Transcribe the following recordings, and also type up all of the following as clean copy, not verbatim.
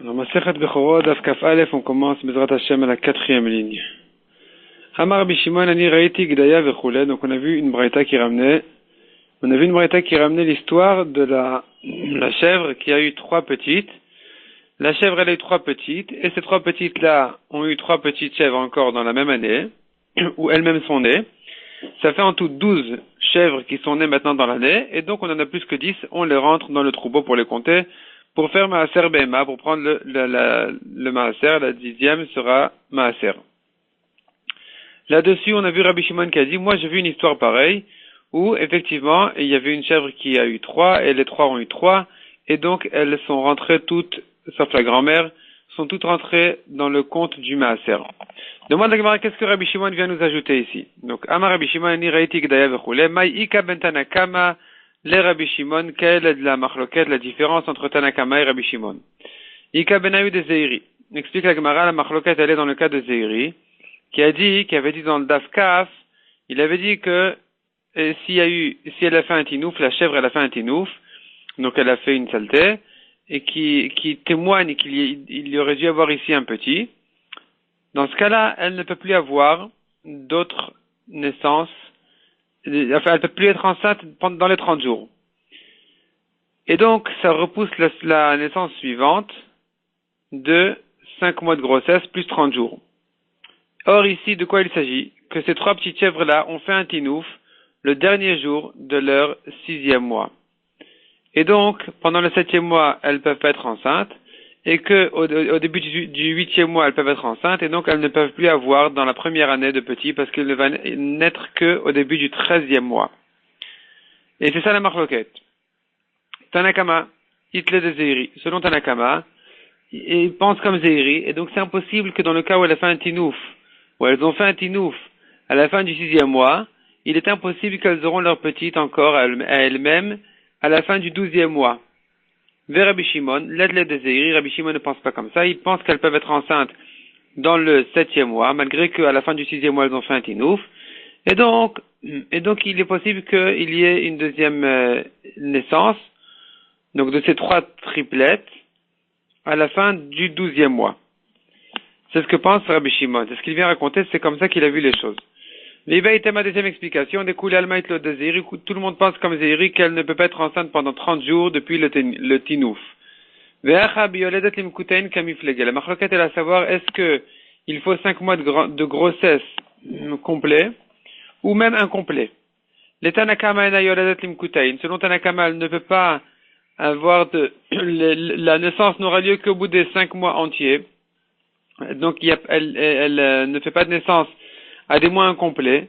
Alors, Masechet Bechorot, Daf Kaf Aleph, on commence Bezrat Hashem à la 4e ligne. Amar Rabbi Shimon ani raïti gdaya vechule. Donc on a vu une braïta qui ramenait, l'histoire de la chèvre qui a eu 3 petites. La chèvre elle a eu 3 petites, et ces 3 petites là ont eu 3 petites chèvres encore dans la même année, où elles-mêmes sont nées. Ça fait en tout 12 chèvres qui sont nées maintenant dans l'année, et donc on en a plus que 10, on les rentre dans le troupeau pour les compter, pour faire Maaser Behema, pour prendre le Maaser, la 10e sera Maaser. Là-dessus, on a vu Rabbi Shimon qui a dit, moi j'ai vu une histoire pareille, où effectivement, il y avait une chèvre qui a eu 3, et les 3 ont eu 3, et donc elles sont rentrées toutes, sauf la grand-mère, sont toutes rentrées dans le compte du Maaser. Demande à Gemara, qu'est-ce que Rabbi Shimon vient nous ajouter ici? Donc, Amar Rabbi Shimon, ni raïti gdaya vechule, maï ika ben Tanakama, le Rabbi Shimon, quelle est la machloket, la différence entre Tanakama et Rabbi Shimon? Ika ben Ayu de Zeiri. Explique la Gemara, la machloket, elle est dans le cas de Zeiri, qui avait dit dans le Daf Kaf, il avait dit que, si elle a fait un tinouf, la chèvre, elle a fait un tinouf, donc elle a fait une saleté, et qui témoigne qu'il y aurait dû avoir ici un petit. Dans ce cas-là, elle ne peut plus avoir d'autres naissances, enfin, elle ne peut plus être enceinte dans les 30 jours. Et donc, ça repousse la naissance suivante de 5 mois de grossesse plus 30 jours. Or, ici, de quoi il s'agit? Que ces 3 petites chèvres-là ont fait un tinouf le dernier jour de leur 6e mois. Et donc, pendant le 7e mois, elles peuvent pas être enceintes, et que au début du 8e mois, elles peuvent être enceintes, et donc elles ne peuvent plus avoir dans la première année de petits, parce qu'il ne va naître que au début du 13e mois. Et c'est ça la marloquette. Tanakama, Hitle de Zeiri. Selon Tanakama, il pense comme Zeiri, et donc c'est impossible que dans le cas où elle a fait un tinouf, où elles ont fait un tinouf à la fin du 6e mois, il est impossible qu'elles auront leur petite encore à elles-mêmes à la fin du 12e mois. Vers Rabbi Shimon, l'aide de Zeiri, Rabbi Shimon ne pense pas comme ça, il pense qu'elles peuvent être enceintes dans le 7e mois, malgré qu'à la fin du 6e mois, elles ont fait un tinouf. Et donc, il est possible qu'il y ait une deuxième naissance, donc de ces 3 triplettes, à la fin du 12e mois. C'est ce que pense Rabbi Shimon. C'est ce qu'il vient raconter, c'est comme ça qu'il a vu les choses. Viva était ma deuxième explication, des coulées almaït le de Zeiri, tout le monde pense comme Zeiri qu'elle ne peut pas être enceinte pendant 30 jours depuis le tinouf. Ve'acha bioledet limkutain kamiflege. La machloket est à savoir, est-ce que il faut 5 mois de grossesse complet, ou même incomplet. Les Tanakama ena yoledet limkutain. Selon Tanakama, elle ne peut pas avoir la naissance n'aura lieu qu'au bout des 5 mois entiers. Donc, elle ne fait pas de naissance à des mois incomplets,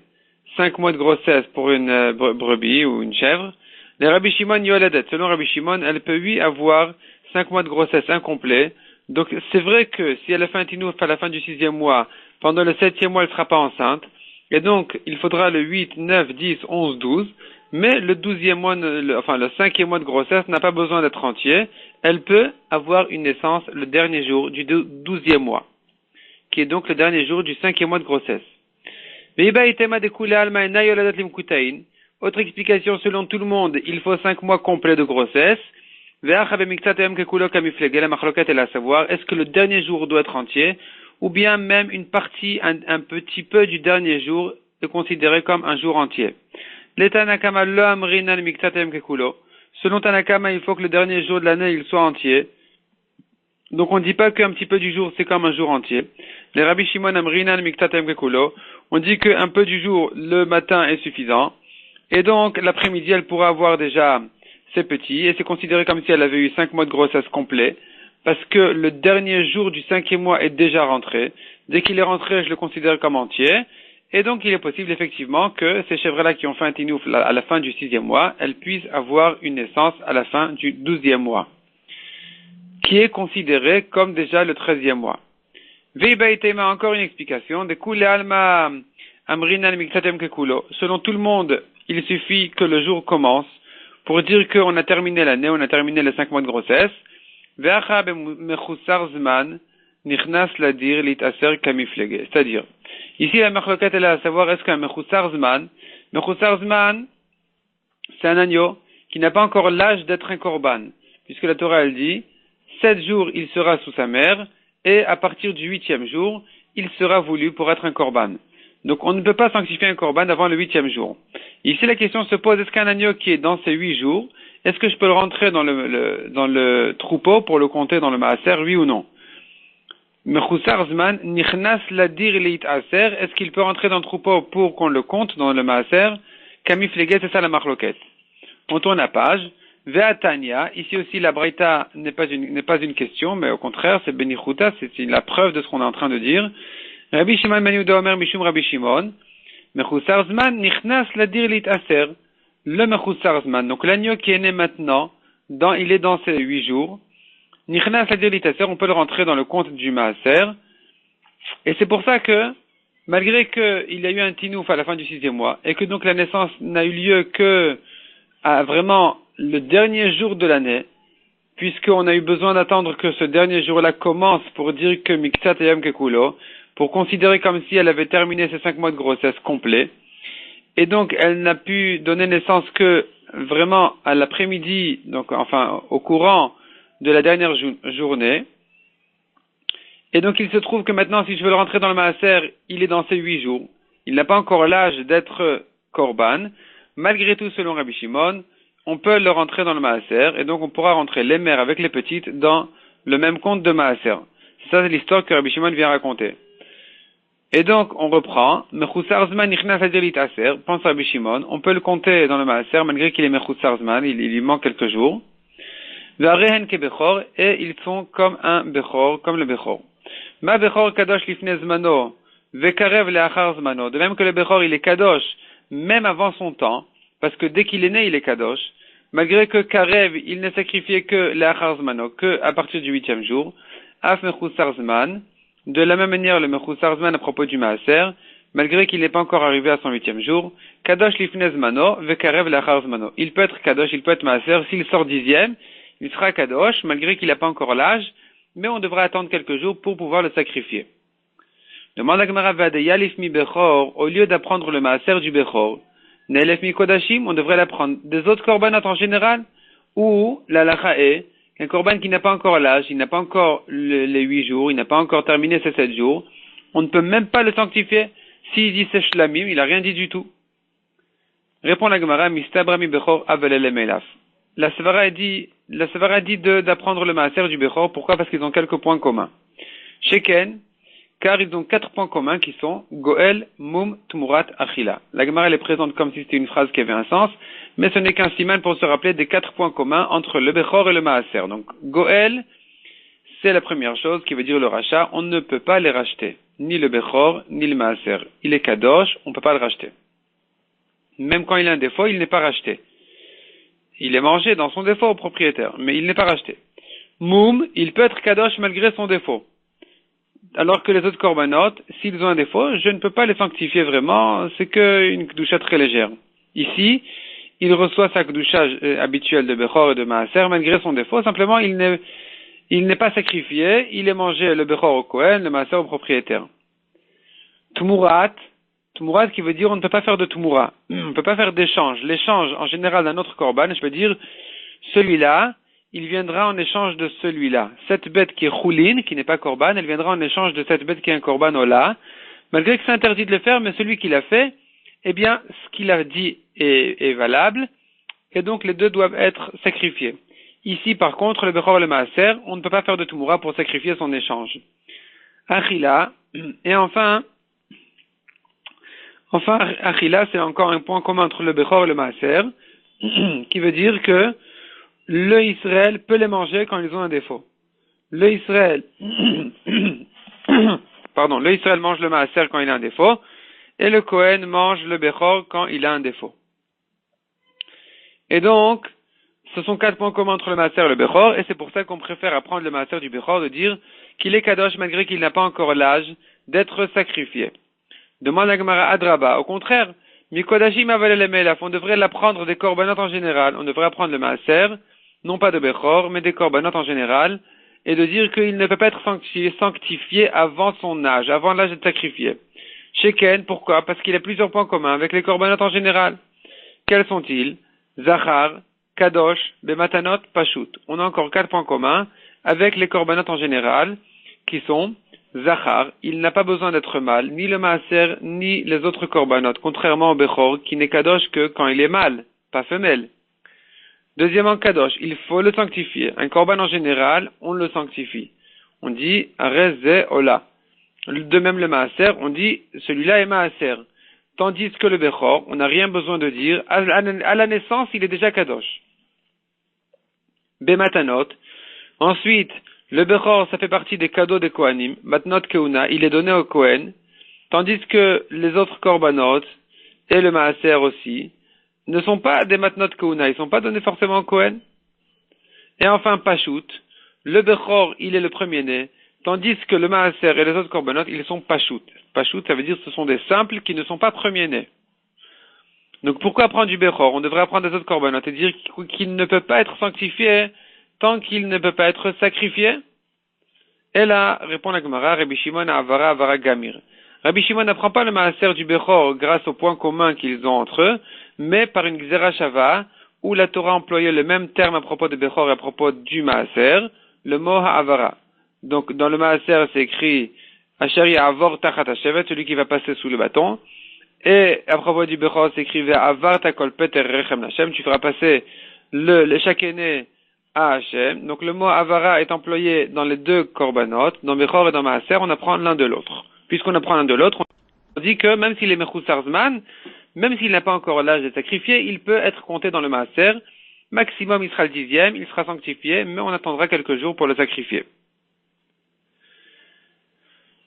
5 mois de grossesse pour une brebis ou une chèvre. Les Rabbi Shimon yoledet, selon Rabbi Shimon, elle peut avoir 5 mois de grossesse incomplets. Donc c'est vrai que si elle a fait un tinouf à la fin du 6e mois, pendant le 7e mois elle ne sera pas enceinte, et donc il faudra le 8, 9, 10, 11, 12, mais le 12e mois, le 5e mois de grossesse n'a pas besoin d'être entier, elle peut avoir une naissance le dernier jour du 12e mois, qui est donc le dernier jour du 5e mois de grossesse. Autre explication, selon tout le monde, il faut 5 mois complets de grossesse. La marloquette est à savoir, est-ce que le dernier jour doit être entier, ou bien même une partie, un petit peu du dernier jour est considéré comme un jour entier. Selon Tanakama, il faut que le dernier jour de l'année, il soit entier. Donc on ne dit pas qu'un petit peu du jour, c'est comme un jour entier. Les Rabbi Shimon amrinan miktatem kekulo. On dit qu'un peu du jour, le matin est suffisant. Et donc, l'après-midi, elle pourra avoir déjà ses petits. Et c'est considéré comme si elle avait eu 5 mois de grossesse complet. Parce que le dernier jour du 5e mois est déjà rentré. Dès qu'il est rentré, je le considère comme entier. Et donc, il est possible, effectivement, que ces chèvres-là qui ont fait un tinouf à la fin du 6e mois, elles puissent avoir une naissance à la fin du 12e mois, qui est considéré comme déjà le 13e mois. Veibaitema, encore une explication. De kule alma amrinan miktatem kekulo. Selon tout le monde, il suffit que le jour commence pour dire qu'on a terminé l'année, on a terminé les 5 mois de grossesse. Ve'acha b'mechusar zman nichnas ladir litaser kamiflege. C'est-à-dire, ici la machloket est là à savoir est-ce qu'un mechusar zman, c'est un agneau qui n'a pas encore l'âge d'être un korban, puisque la Torah elle dit 7 jours, il sera sous sa mère, et à partir du 8e jour, il sera voulu pour être un korban. Donc on ne peut pas sanctifier un korban avant le 8e jour. Ici la question se pose, est-ce qu'un agneau qui est dans ces 8 jours, est-ce que je peux le rentrer dans le troupeau pour le compter dans le maaser, oui ou non? Mechusar zman nichnas ladir leit aser, est-ce qu'il peut rentrer dans le troupeau pour qu'on le compte dans le maaser? Kamifleget, c'est ça la marloquette. On tourne la page. Ve'atania, ici aussi la braïta n'est pas une question, mais au contraire, c'est benichuta, c'est la preuve de ce qu'on est en train de dire. Rabbi Shimon ben Yehuda Omer mishum Rabbi Shimon, mechusar zman nichnas ladir leit aser. Le mechusar zman, donc l'agneau qui est né maintenant, il est dans ces 8 jours. Nichnas ladir leit aser, on peut le rentrer dans le compte du maaser. Et c'est pour ça que, malgré qu'il y a eu un tinouf à la fin du 6e mois, et que donc la naissance n'a eu lieu que à vraiment le dernier jour de l'année, puisqu'on a eu besoin d'attendre que ce dernier jour-là commence pour dire que Miktsat Yom Kekulo, pour considérer comme si elle avait terminé ses 5 mois de grossesse complets, et donc elle n'a pu donner naissance que vraiment à l'après-midi, donc enfin au courant de la dernière journée. Et donc il se trouve que maintenant, si je veux le rentrer dans le maaser, il est dans ces 8 jours. Il n'a pas encore l'âge d'être korban. Malgré tout, selon Rabbi Shimon, on peut le rentrer dans le maaser, et donc on pourra rentrer les mères avec les petites dans le même compte de maaser. C'est ça, c'est l'histoire que Rabbi Shimon vient raconter. Et donc, on reprend, Mechusar Zman Nichnas Adelit Aser, pense Rabbi Shimon, on peut le compter dans le maaser, malgré qu'il est Mechusar Zman, il lui manque quelques jours. Varehen ke Bechor, et ils sont comme un Bechor, comme le Bechor. Ma Bechor Kadosh Lifnei Zmano, Vekarev Leachar Zmano, de même que le Bechor, il est Kadosh, même avant son temps, parce que dès qu'il est né, il est Kadosh, malgré que Karev, il n'est sacrifié que Leachar Zmano, que à partir du 8e jour, Af Mechusar Zman, de la même manière le Mechusar Zman à propos du Maaser, malgré qu'il n'est pas encore arrivé à son 8e jour, Kadosh Lifnei Zmano, Vekarev Leachar Zmano. Il peut être Kadosh, il peut être Maaser, s'il sort 10e, il sera Kadosh, malgré qu'il n'a pas encore l'âge, mais on devra attendre quelques jours pour pouvoir le sacrifier. Demande la Gemara Vadeyalif mi Bechor, au lieu d'apprendre le Maaser du Bechor, Nelef mi Kodashim, on devrait l'apprendre des autres korbanot en général, ou la lacha est qu'un korban qui n'a pas encore l'âge, il n'a pas encore les 8 jours, il n'a pas encore terminé ses 7 jours, on ne peut même pas le sanctifier. S'il dit Seshlamim, il n'a rien dit du tout. Répond la Gemara, Mistabra mi Bechor avelele melaf. La Sevara dit d'apprendre le Maaser du Bechor. Pourquoi? Parce qu'ils ont quelques points communs. Sheken, car ils ont 4 points communs qui sont Goel, Mum, Tumurat, Achila. La Gemara elle est présente comme si c'était une phrase qui avait un sens, mais ce n'est qu'un siman pour se rappeler des 4 points communs entre le Bechor et le Maaser. Donc Goel, c'est la première chose qui veut dire le rachat. On ne peut pas les racheter, ni le Bechor, ni le Maaser. Il est Kadosh, on ne peut pas le racheter. Même quand il a un défaut, il n'est pas racheté. Il est mangé dans son défaut au propriétaire, mais il n'est pas racheté. Moum, il peut être Kadosh malgré son défaut. Alors que les autres korbanot, s'ils ont un défaut, je ne peux pas les sanctifier vraiment, c'est qu'une kedusha très légère. Ici, il reçoit sa kedusha habituelle de Bechor et de Maaser malgré son défaut, simplement il n'est pas sacrifié, il est mangé le Bechor au Kohen, le Maaser au propriétaire. Tumurat qui veut dire on ne peut pas faire de tumura. On ne peut pas faire d'échange. L'échange en général d'un autre korban, je peux dire celui-là, il viendra en échange de celui-là. Cette bête qui est choulin, qui n'est pas korban, elle viendra en échange de cette bête qui est un korban ola. Malgré que c'est interdit de le faire, mais celui qui l'a fait, eh bien, ce qu'il a dit est valable, et donc les deux doivent être sacrifiés. Ici, par contre, le Bechor et le Maaser, on ne peut pas faire de tumura pour sacrifier son échange. Achila, et enfin, Achila, c'est encore un point commun entre le Bechor et le Maaser, qui veut dire que le Israël peut les manger quand ils ont un défaut. Le Israël mange le Maaser quand il a un défaut, et le Kohen mange le Bechor quand il a un défaut. Et donc, ce sont 4 points communs entre le Maaser et le Bechor, et c'est pour ça qu'on préfère apprendre le Maaser du Bechor, de dire qu'il est Kadosh malgré qu'il n'a pas encore l'âge d'être sacrifié. Demande la Gemara Adraba. Au contraire, Mikodashim avalele melaf, on devrait l'apprendre des korbanot en général. On devrait apprendre le Maaser, non pas de Bechor, mais des korbanot en général, et de dire qu'il ne peut pas être sanctifié avant son âge, avant l'âge d'être sacrifié. Sheken, pourquoi? Parce qu'il a plusieurs points communs avec les korbanot en général. Quels sont-ils? Zachar, Kadosh, Bematanot, Pashut. On a encore 4 points communs avec les korbanot en général, qui sont Zachar, il n'a pas besoin d'être mâle, ni le maaser, ni les autres korbanot, contrairement au Bechor, qui n'est kadosh que quand il est mâle, pas femelle. Deuxièmement, kadosh, il faut le sanctifier. Un korban en général, on le sanctifie. On dit, Arez Ola. De même le maaser, on dit, celui-là est maaser. Tandis que le Bechor, on n'a rien besoin de dire, à la naissance, il est déjà kadosh. Bematanot. Ensuite, le Bechor, ça fait partie des cadeaux des Kohanim. Matnot Keuna, il est donné au Kohen. Tandis que les autres korbanot, et le maaser aussi, ne sont pas des Matnot Keuna, ils sont pas donnés forcément au Kohen. Et enfin, Pashut, le Bechor, il est le premier-né, tandis que le maaser et les autres korbanot, ils sont Pashut. Pashut, ça veut dire que ce sont des simples qui ne sont pas premiers-nés. Donc pourquoi apprendre du Bechor? On devrait apprendre des autres korbanot et dire qu'il ne peut pas être sanctifié tant qu'il ne peut pas être sacrifié. Et là, répond la Gemara, Rabbi Shimon Avara Avara Gamir. Rabbi Shimon n'apprend pas le maaser du Bechor grâce au point commun qu'ils ont entre eux, mais par une Gzera Shava, où la Torah employait le même terme à propos de Bechor et à propos du maaser, le mot Avara. Donc dans le maaser, c'est écrit Asheri Avor Tachat Hashevet, celui qui va passer sous le bâton. Et à propos du Bechor, c'est écrit Avar Takol Peter Rechem Hashem, tu feras passer le chaque aîné à Hashem. Donc le mot Avara est employé dans les deux korbanot, dans Bechor et dans Maaser, on apprend l'un de l'autre. Puisqu'on apprend l'un de l'autre, on dit que même s'il est Mechoussar Zman, même s'il n'a pas encore l'âge de sacrifier, il peut être compté dans le Maaser. Maximum, il sera le 10e, il sera sanctifié, mais on attendra quelques jours pour le sacrifier.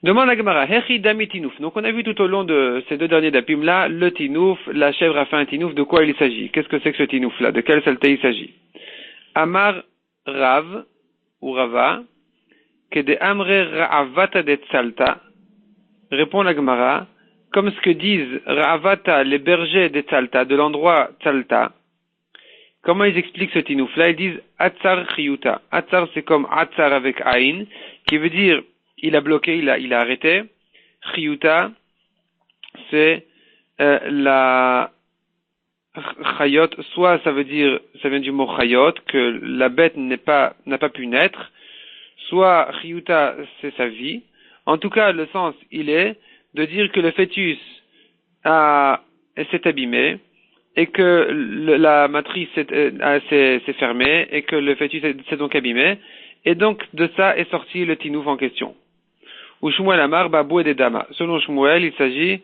Demande à Gemara, Hechi Dami Tinouf. Donc on a vu tout au long de ces deux derniers dapim là, le Tinouf, la chèvre a fait un Tinouf, de quoi il s'agit? Qu'est-ce que c'est que ce Tinouf là? De quelle saleté il s'agit? Amar Rav, ou Rava, que de Amre Ra'avata de Tzalta, répond la Gemara, comme ce que disent Ra'avata, les bergers de Tzalta, de l'endroit Tzalta. Comment ils expliquent ce Tinouf là? Ils disent Atzar Chiyuta. Atzar c'est comme Atzar avec Aïn, qui veut dire il a bloqué, il a arrêté. Chiyuta, c'est la chayot, soit ça vient du mot chayot, que la bête n'a pas pu naître, soit chiyuta, c'est sa vie. En tout cas, le sens, il est de dire que le fœtus s'est abîmé, et que la matrice s'est fermée, et que le fœtus s'est donc abîmé, et donc de ça est sorti le tinouf en question. Ou Shmuel Amar, Babou et des Dama. Selon Shmuel, il s'agit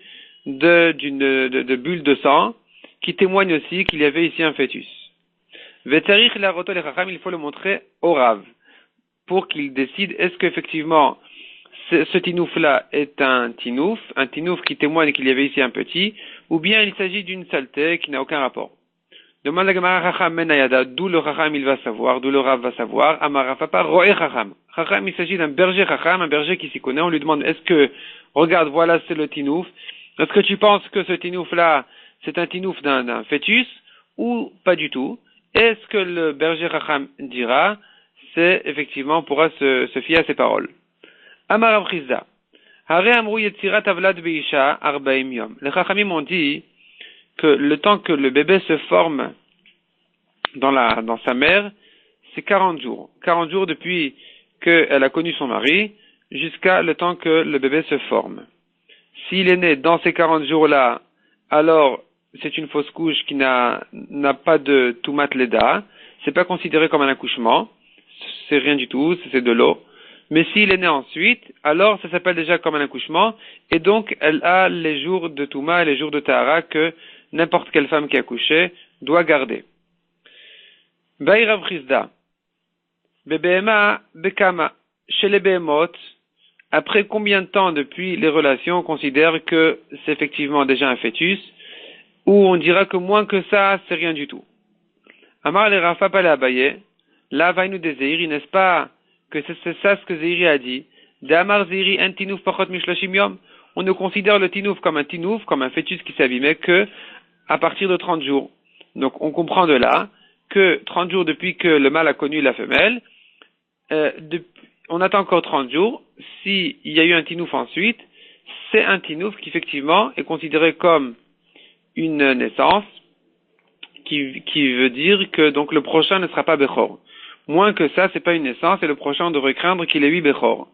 de bulles de sang, qui témoignent aussi qu'il y avait ici un fœtus. Vetarich la roto le chacham, il faut le montrer au Rav, pour qu'il décide est-ce qu'effectivement ce tinouf-là est un tinouf qui témoigne qu'il y avait ici un petit, ou bien il s'agit d'une saleté qui n'a aucun rapport. Demande la Gemara Chacham Menayada, d'où le Chacham il va savoir, d'où le Rav va savoir. Amar Rafapa Roé Chacham. Chacham, il s'agit d'un berger Chacham, un berger qui s'y connaît. On lui demande, est-ce que, regarde, voilà, c'est le tinouf. Est-ce que tu penses que ce tinouf-là, c'est un tinouf d'un fœtus, ou pas du tout? Est-ce que le berger Chacham dira, c'est effectivement, pourra se fier à ses paroles. Amar Abchizda. Hare Amrou Yetzirat Avlad Beisha Arbaim Yom. Les Chachamim ont dit que le temps que le bébé se forme dans sa mère, c'est 40 jours. 40 jours depuis qu'elle a connu son mari, jusqu'à le temps que le bébé se forme. S'il est né dans ces 40 jours-là, alors c'est une fausse couche qui n'a pas de tumat leda, c'est pas considéré comme un accouchement, c'est rien du tout, c'est de l'eau. Mais s'il est né ensuite, alors ça s'appelle déjà comme un accouchement, et donc elle a les jours de Touma et les jours de Tahara que n'importe quelle femme qui a accouché doit garder. Baïrav Chizda. Bebehema Bekama. Chez les Behemot, après combien de temps depuis les relations on considère que c'est effectivement déjà un fœtus, ou on dira que moins que ça, c'est rien du tout. Amar le Rafa Pale Abaye, là vainu de Zeiri, n'est-ce pas que c'est ça ce que Zeiri a dit? De Amar Zeiri un tinouf pachot mishloshim yom. On ne considère le tinouf, comme un fœtus qui s'abîmait que à partir de 30 jours. Donc on comprend de là que 30 jours depuis que le mâle a connu la femelle, on attend encore 30 jours. S'il y a eu un tinouf ensuite, c'est un tinouf qui effectivement est considéré comme une naissance, qui veut dire que donc le prochain ne sera pas Bechor. Moins que ça, c'est pas une naissance, et le prochain, on devrait craindre qu'il ait 8 Bechor.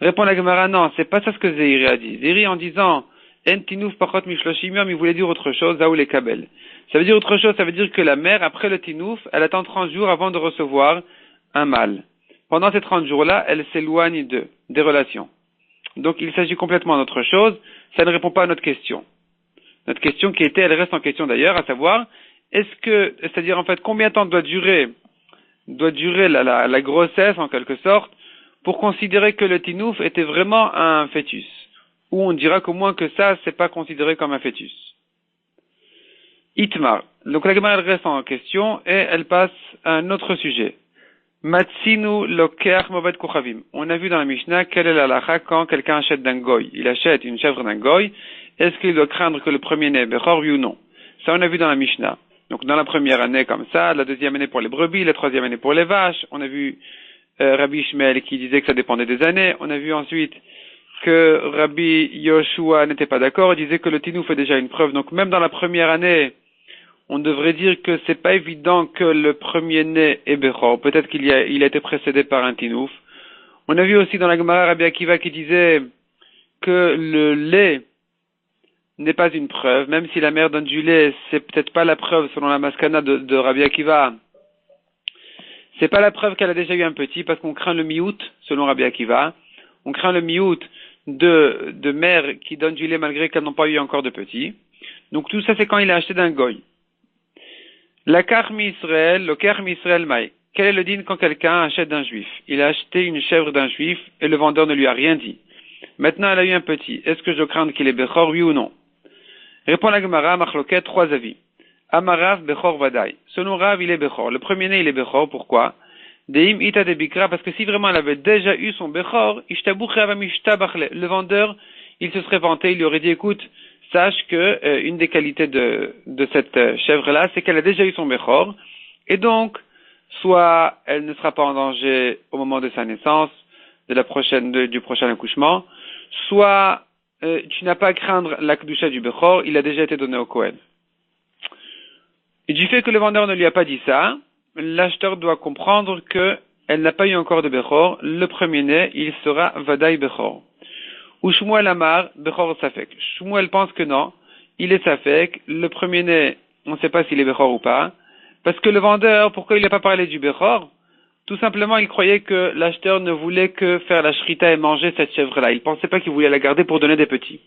Répond la Gemara, non, c'est pas ça ce que Zéhiri a dit. Zéhiri, en disant, En tinouf pachot mishloshim yom, il voulait dire autre chose, Zaou les kabel. Ça veut dire autre chose, ça veut dire que la mère, après le tinouf, elle attend 30 jours avant de recevoir un mâle. Pendant ces 30 jours-là, elle s'éloigne des relations. Donc, il s'agit complètement d'autre chose, ça ne répond pas à notre question. Notre question qui était, elle reste en question d'ailleurs, à savoir, c'est-à-dire en fait, combien de temps doit durer la grossesse en quelque sorte, pour considérer que le tinouf était vraiment un fœtus. Ou on dira qu'au moins que ça, c'est pas considéré comme un fœtus. Itmar. Donc la Gemara reste en question et elle passe à un autre sujet. Matsinu loker movet kochavim. On a vu dans la Mishnah quelle est la halakha quand quelqu'un achète d'un goy. Il achète une chèvre d'un goy. Est-ce qu'il doit craindre que le premier né est bechor, oui ou non? Ça on a vu dans la Mishnah. Donc dans la première année comme ça, la deuxième année pour les brebis, la troisième année pour les vaches. On a vu Rabbi Ishmael qui disait que ça dépendait des années. On a vu ensuite que Rabbi Yoshua n'était pas d'accord. Il disait que le tinouf est déjà une preuve. Donc même dans la première année, on devrait dire que c'est pas évident que le premier-né est Bechor. Peut-être qu'il a été précédé par un tinouf. On a vu aussi dans la Gemara Rabbi Akiva qui disait que le lait n'est pas une preuve. Même si la mère donne du lait, c'est peut-être pas la preuve selon la maskana de Rabbi Akiva. C'est pas la preuve qu'elle a déjà eu un petit, parce qu'on craint le miout, selon Rabbi Akiva. On craint le miout de mères qui donnent du lait malgré qu'elles n'ont pas eu encore de petits. Donc tout ça, c'est quand il a acheté d'un goy. La karmi Israël, le karmi Israël maï. Quel est le din quand quelqu'un achète d'un juif? Il a acheté une chèvre d'un juif et le vendeur ne lui a rien dit. Maintenant, elle a eu un petit. Est-ce que je crains qu'il est bechor, oui ou non? Répond la Gemara, machloket, 3 avis. Amarav bechor vadaï. Selon Rav, il est bechor. Le premier-né, il est bechor. Pourquoi? Deim ita de bikra, parce que si vraiment elle avait déjà eu son bechor, le vendeur, il se serait vanté, il lui aurait dit, écoute, sache que une des qualités de cette chèvre-là, c'est qu'elle a déjà eu son bechor, et donc, soit elle ne sera pas en danger au moment de sa naissance, du prochain accouchement, soit tu n'as pas à craindre la kedusha du bechor, il a déjà été donné au Kohen. Et du fait que le vendeur ne lui a pas dit ça, l'acheteur doit comprendre que elle n'a pas eu encore de bechor. Le premier-né, il sera vadaï bechor. Ou Shmuel Amar, bechor safek. Shmuel pense que non, il est safek. Le premier-né, on ne sait pas s'il est bechor ou pas. Parce que le vendeur, pourquoi il n'a pas parlé du bechor? Tout simplement, il croyait que l'acheteur ne voulait que faire la shrita et manger cette chèvre-là. Il pensait pas qu'il voulait la garder pour donner des petits.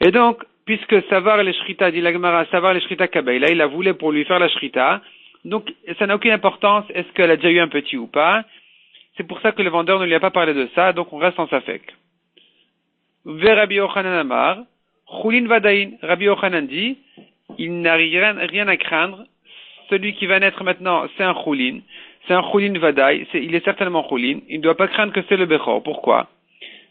Et donc, puisque savar les shrita, dit la Gemara, savar les shrita kabei, là, il la voulait pour lui faire la shrita. Donc, ça n'a aucune importance, est-ce qu'elle a déjà eu un petit ou pas. C'est pour ça que le vendeur ne lui a pas parlé de ça, donc on reste en safek. Ve Rabbi Yochanan Amar, Chulin Vadaïn, Rabbi Yochanan dit, il n'a rien à craindre. Celui qui va naître maintenant, c'est un Chulin. C'est un Chulin Vadaï, il est certainement Chulin. Il ne doit pas craindre que c'est le Bechor. Pourquoi?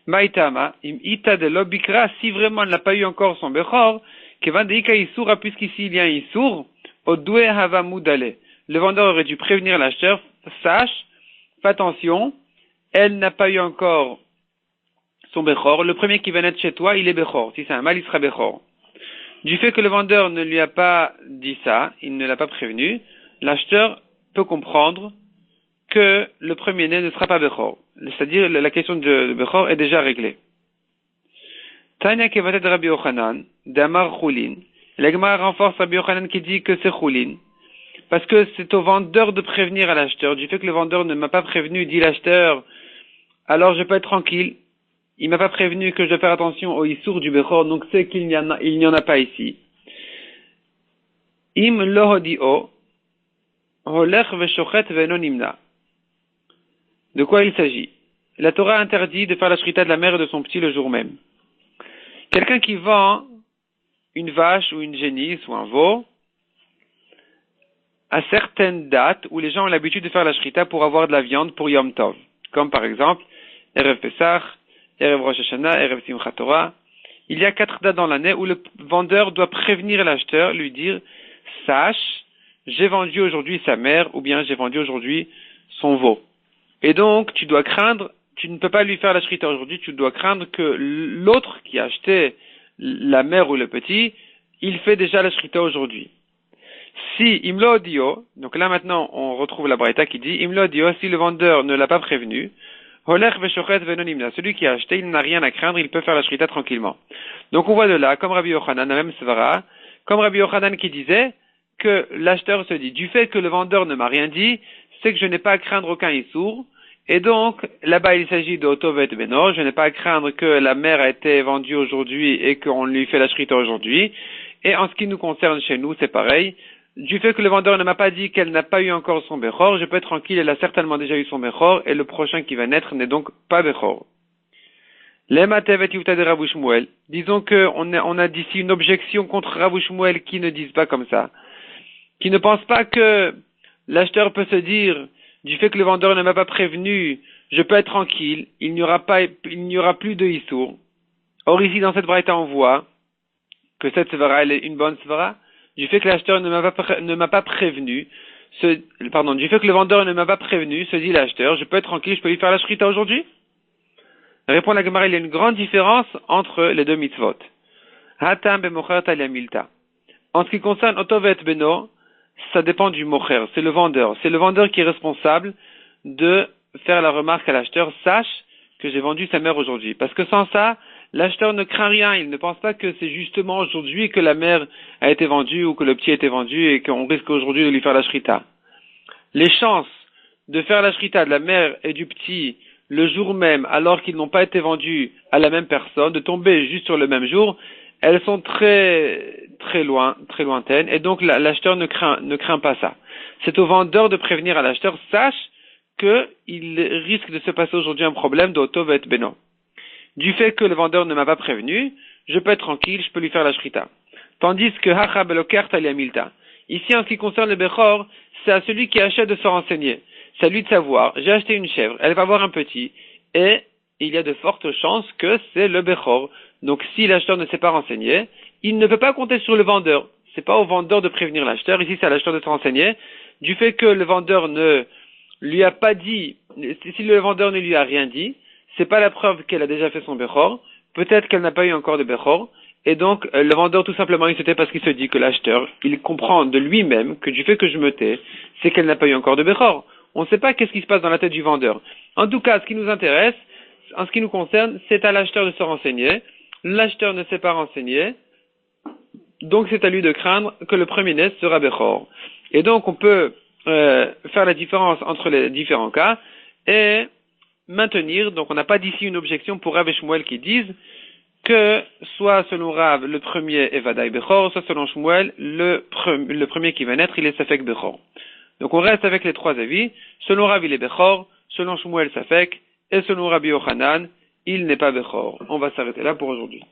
Maïtama, im ita de l'obikra, si vraiment elle n'a pas eu encore son Bechor, kevan deika isura, puisqu'ici il y a un isur, odoué hava moudale. Le vendeur aurait dû prévenir l'acheteur, sache, fais attention, elle n'a pas eu encore son Bechor. Le premier qui va naître chez toi, il est Bechor. Si c'est un mâle, il sera Bechor. Du fait que le vendeur ne lui a pas dit ça, il ne l'a pas prévenu, l'acheteur peut comprendre que le premier-né ne sera pas Bechor. C'est-à-dire, la question de Bechor est déjà réglée. Tanya kevatet de Rabbi Yochanan, d'Amar Chulin. La Gemara renforce Rabbi Yochanan qui dit que c'est Chulin. Parce que c'est au vendeur de prévenir à l'acheteur. Du fait que le vendeur ne m'a pas prévenu, dit l'acheteur, alors je peux être tranquille. Il m'a pas prévenu que je dois faire attention au issour du Bechor, donc c'est qu'il n'y en a pas ici. Im lohodio, holech veshochet venon imna. De quoi il s'agit? La Torah interdit de faire la shrita de la mère et de son petit le jour même. Quelqu'un qui vend une vache ou une génisse ou un veau à certaines dates où les gens ont l'habitude de faire la shrita pour avoir de la viande pour Yom Tov. Comme par exemple, Erev Pesach, Erev Rosh Hashanah, Erev Simchat Torah. Il y a 4 dates dans l'année où le vendeur doit prévenir l'acheteur, lui dire, sache, j'ai vendu aujourd'hui sa mère ou bien j'ai vendu aujourd'hui son veau. Et donc, tu dois craindre, tu ne peux pas lui faire la shrita aujourd'hui, tu dois craindre que l'autre qui a acheté la mère ou le petit, il fait déjà la shrita aujourd'hui. Si Imlo Odio, donc là maintenant on retrouve la braïta qui dit Imlo Odio, si le vendeur ne l'a pas prévenu, Holech veshochet venonimna, celui qui a acheté, il n'a rien à craindre, il peut faire la shrita tranquillement. Donc on voit de là, comme Rabbi Yochanan, la même svara, comme Rabbi Yochanan qui disait que l'acheteur se dit, du fait que le vendeur ne m'a rien dit, c'est que je n'ai pas à craindre aucun issour, et donc là-bas il s'agit de Otovet Beno, je n'ai pas à craindre que la mère a été vendue aujourd'hui et qu'on lui fait la shrita aujourd'hui, et en ce qui nous concerne chez nous, c'est pareil, du fait que le vendeur ne m'a pas dit qu'elle n'a pas eu encore son Bechor, je peux être tranquille, elle a certainement déjà eu son Bechor, et le prochain qui va naître n'est donc pas Bechor. Disons qu'on a d'ici une objection contre Rav Shmuel qui ne disent pas comme ça, qui ne pensent pas que l'acheteur peut se dire, du fait que le vendeur ne m'a pas prévenu, je peux être tranquille, il n'y aura plus de Issour. Or ici, dans cette braïta, on voit que cette svara, elle est une bonne svara, du fait que l'acheteur ne m'a pas prévenu, du fait que le vendeur ne m'a pas prévenu, se dit l'acheteur, je peux être tranquille, je peux lui faire la shrita aujourd'hui? Répond la Gemara, il y a une grande différence entre les deux mitzvot. Hatam bemocher taliamilta. En ce qui concerne Otovet Beno, ça dépend du mocher, c'est le vendeur. C'est le vendeur qui est responsable de faire la remarque à l'acheteur, sache que j'ai vendu sa mère aujourd'hui. Parce que sans ça, l'acheteur ne craint rien, il ne pense pas que c'est justement aujourd'hui que la mère a été vendue ou que le petit a été vendu et qu'on risque aujourd'hui de lui faire la shrita. Les chances de faire la shrita de la mère et du petit le jour même, alors qu'ils n'ont pas été vendus à la même personne, de tomber juste sur le même jour, elles sont très lointaines, et donc l'acheteur ne craint pas ça. C'est au vendeur de prévenir à l'acheteur, sache qu'il risque de se passer aujourd'hui un problème d'Otovet Beno. Du fait que le vendeur ne m'a pas prévenu, je peux être tranquille, je peux lui faire la shrita. Tandis que Hacha Beloker Taliamilta. Ici, en ce qui concerne le Bechor, c'est à celui qui achète de se renseigner. C'est à lui de savoir, j'ai acheté une chèvre, elle va avoir un petit, et il y a de fortes chances que c'est le Bechor. Donc si l'acheteur ne s'est pas renseigné, il ne peut pas compter sur le vendeur. C'est pas au vendeur de prévenir l'acheteur, ici c'est à l'acheteur de se renseigner. Du fait que le vendeur ne lui a pas dit, si le vendeur ne lui a rien dit, c'est pas la preuve qu'elle a déjà fait son Bechor, peut-être qu'elle n'a pas eu encore de Bechor, et donc le vendeur tout simplement il se tait parce qu'il se dit que l'acheteur, il comprend de lui-même que du fait que je me tais, c'est qu'elle n'a pas eu encore de Bechor. On ne sait pas qu'est-ce qui se passe dans la tête du vendeur. En tout cas, ce qui nous intéresse, en ce qui nous concerne, c'est à l'acheteur de se renseigner. L'acheteur ne s'est pas renseigné, donc c'est à lui de craindre que le premier-né sera Bechor. Et donc on peut faire la différence entre les différents cas et maintenir, donc on n'a pas d'ici une objection pour Rav et Shmuel qui disent que soit selon Rav le premier est Vadaï Bechor, soit selon Shmuel le premier qui va naître il est Safek Bechor. Donc on reste avec les trois avis. Selon Rav il est Bechor, selon Shmuel Safek, et selon Rabbi Yochanan il n'est pas Bechor. On va s'arrêter là pour aujourd'hui.